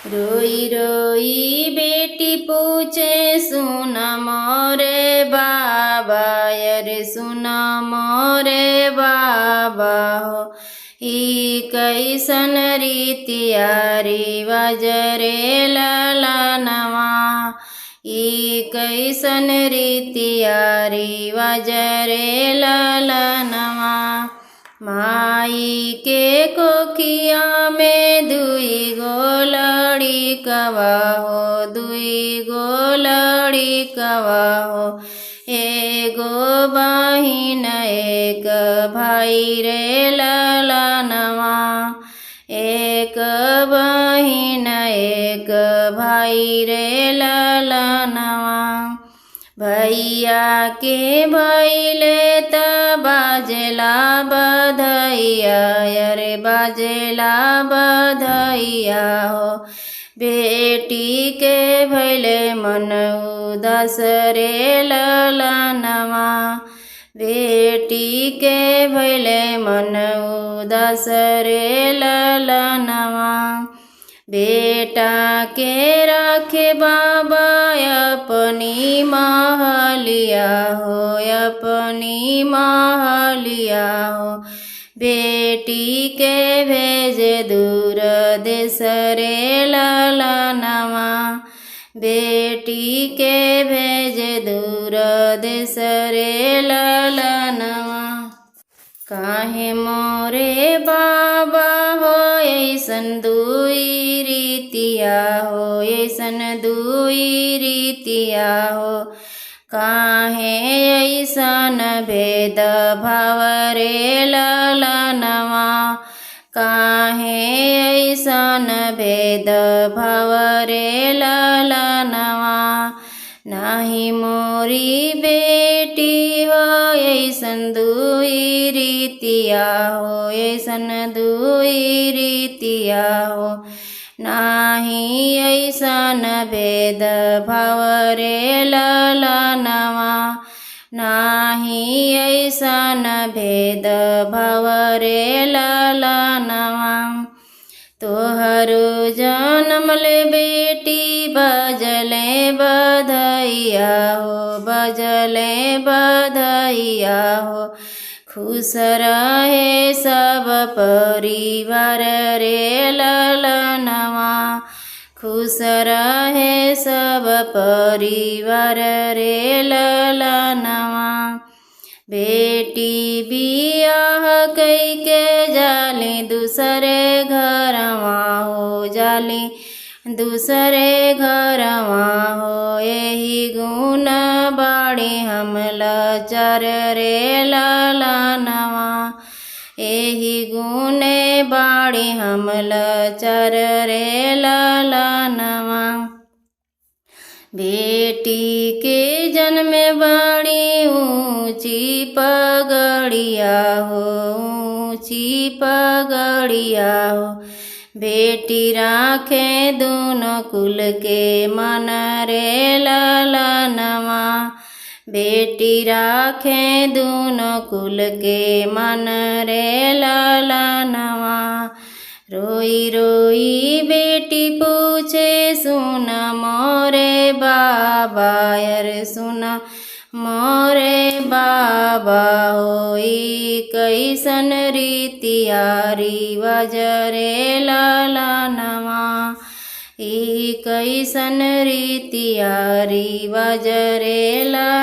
रोई रोई बेटी पूछे सुन मोरे बाबा, अरे सुन मोरे बाबा हो। ई कैसन रीतिया रिवाज रे ललनवा, ई कैसन रीतिया रिवाज रे ललनवा। माई के कोखिया में दुई गो लड़िकवा हो, दुई गो लड़िकवा हो। एगो बहिन एक भाई रे ललनवा, एक बहिन एक भाई रे ललनवा। भैया के भैले त बाजेला बधैया, अरे बाजेला बधैया हो। बेटी के भैले मन उदास रे ललनवा, बेटी के भैले मन उदास रे ललनवा। बेटा के राखे बाबा अपनी महलिया हो, अपनी महलिया हो। बेटी के भेजे दूर देश रे ललनवा, बेटी के भेजे दूर देश रे ललनवा। काहे मोरे बाबा हो ऐसन दुई रीतिया हो, ऐसन दुई रीतिया हो। काहे ऐसन भेद भाव रे ललनवा, काहे ऐसन भेद भाव रे ललनवा। नाही मोरी बेटी हो ऐसन दुई रीतिया हो, ऐसन दुई रीतिया हो। नाही ऐसन भेद भाव रे ललनवा, नाही ऐसन भेद भाव रे ललनवा। तोहरो जन्म ले बेटी बजले बधैया हो, बजले बधैया हो। खुश रहे सब परिवार रे ललनवा, खुश रहे सब परिवार रे ललनवा। बेटी बियाह कैके जाली दूसरे घरवा हो, जाली दूसरे घरवा हो। यही गुण बाड़ी हम लाचार रे ललनवा, यही गुणे बाड़ी हम लाचार रे ललनवा। बेटी के जन्म बाड़ी ऊंची पगड़िया हो, ऊंची पगड़िया हो। बेटी राखे दोनों कुल के मन रे ललनवा, बेटी राखे दोनों कुल के मन रे ललनवा। रोई रोई बेटी पूछे सुन मोरे बाबा, अरे सुन मोरे बाबा हो। ई कैसन रीतिया रिवाज रे ललनवा, ई कैसन रीतिया रिवाज रे ललनवा।